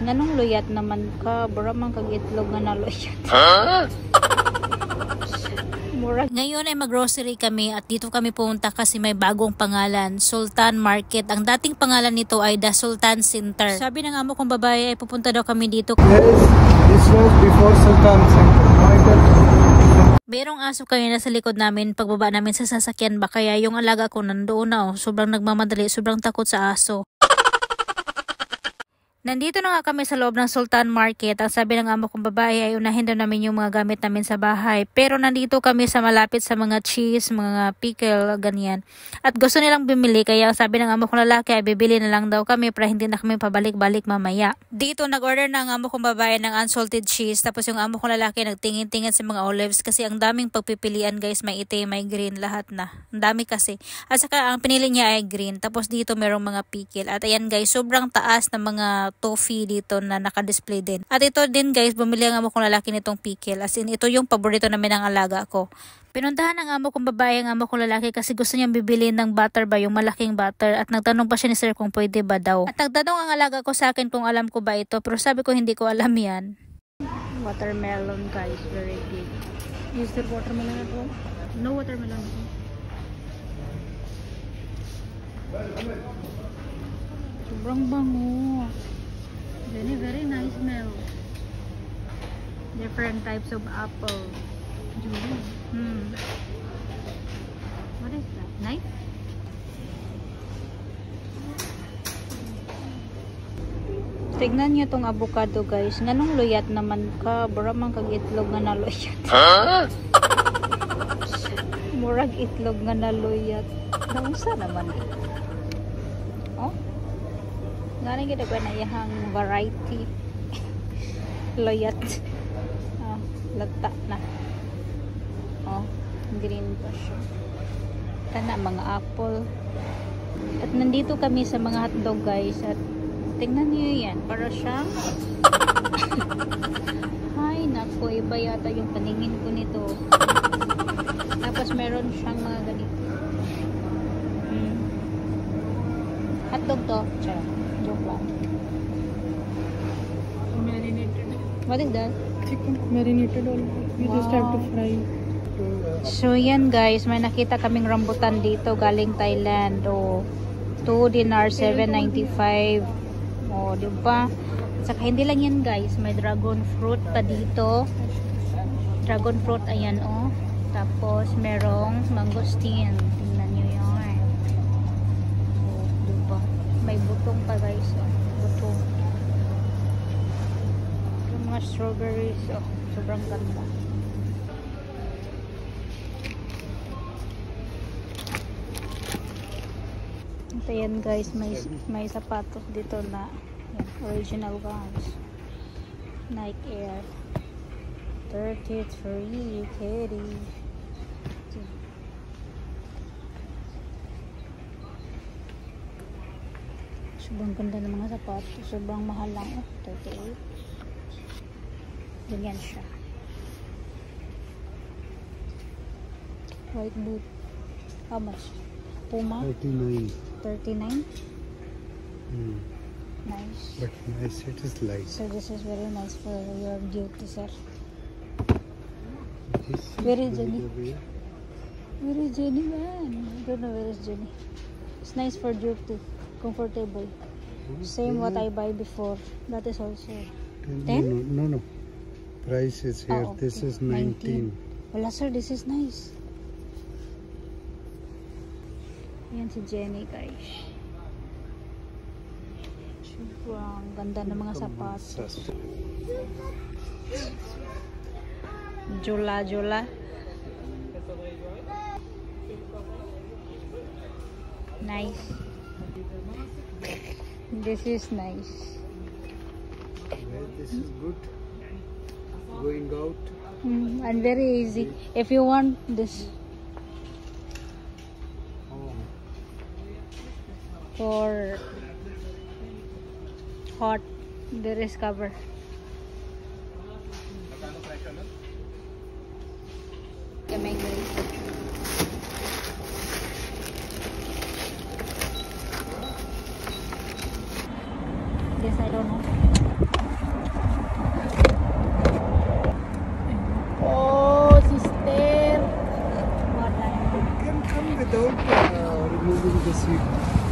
Nganong luyat naman ka? Bura man kag itlog nga naluyat. Murag. Ngayon ay mag-grocery kami at dito kami pumunta kasi may bagong pangalan, Sultan Market. Ang dating pangalan nito ay The Sultan Center. Sabi ng amo kong babae ay pupunta daw kami dito. This was before Sultan Center. Merong aso kanina sa likod namin pagbaba namin sa sasakyan ba kaya yung alaga ko nandoon na sobrang nagmamadali, sobrang takot sa aso. Nandito na nga kami sa loob ng Sultan Market. Ang sabi ng amo kong babae ay unahin daw namin yung mga gamit namin sa bahay. Pero nandito kami sa malapit sa mga cheese, mga pickle, ganyan. At gusto nilang bumili kaya ang sabi ng amo kong lalaki ay bibili na lang daw kami para hindi na kami pabalik-balik mamaya. Dito nag-order na ang amo kong babae ng unsalted cheese. Tapos yung amo kong lalaki nagtingin-tingin sa mga olives kasi ang daming pagpipilian guys. May itim, may green, lahat na. Ang dami kasi. At saka ang pinili niya ay green. Tapos dito merong mga pickle. At ayan guys, sobrang taas ng mga toffee dito na naka-display din. At ito din guys, bumili ang amo kong lalaki nitong pickle. As in, ito yung paborito namin ng alaga ko. Pinuntahan ng amo kong babae ang amo kong lalaki kasi gusto niyang bibili ng butter ba, yung malaking butter. At nagtanong pa siya ni sir kung pwede ba daw. At nagtanong ang alaga ko sa akin kung alam ko ba ito. Pero sabi ko hindi ko alam yan. Watermelon guys, very big. Is there watermelon at all? No watermelon. Sobrang bango. Very nice smell. Different types of apple. What is that? Knife? Tignan niyo tong avocado guys. Nganong luyat naman ka? Bura man kag itlog nga naluyat. Murag itlog nga naluyat. Nausa naman. Oh? Ngani gid ba na iyang variety? Luyat. Ah, lagta na. Oh, green pa siya. Kana mga apple. At nandito kami sa mga hotdog guys at tingnan niyo yan, para siyang ay nako, iba yata yung paningin ko nito. Tapos meron siyang mga ganito. Hotdog to. Tiyan, joke lang. Marinated. What is that? Chicken marinated already. You just have to fry. So yan guys, may nakita kaming rambutan dito galing Thailand. O 2 dinar 7.95. O diba? Saka hindi lang yan guys, may dragon fruit pa dito. Dragon fruit, ayan o. Tapos merong mangosteen. Tingnan nyo yan. O diba? May butong pa guys. O, butong. Yung mga strawberries. O, sobrang ganda. Ito yan guys, may sapatos dito na yan, original ones. Nike Air 33 carry. Sobrang ganda ng mga sapatos, sobrang mahal lang. 38. Ganyan siya. White boot. How much? Puma? 39. 39? Nice. But nice, it is light. So this is very nice for your duty, sir. This Where is Jenny? Jenny? Where is Jenny, man? I don't know where is Jenny. It's nice for duty. Comfortable. Same what I buy before. That is also 10? No. Price is here. Oh, okay. This is 19. Wala sir, this is nice. Yan si Jenny guys. Wow, ang ganda ng mga sapatos. Jola. Nice. This is nice. Well, this is good. Going out. And very easy. If you want this for hot, there is cover. This I don't know. without removing the seed.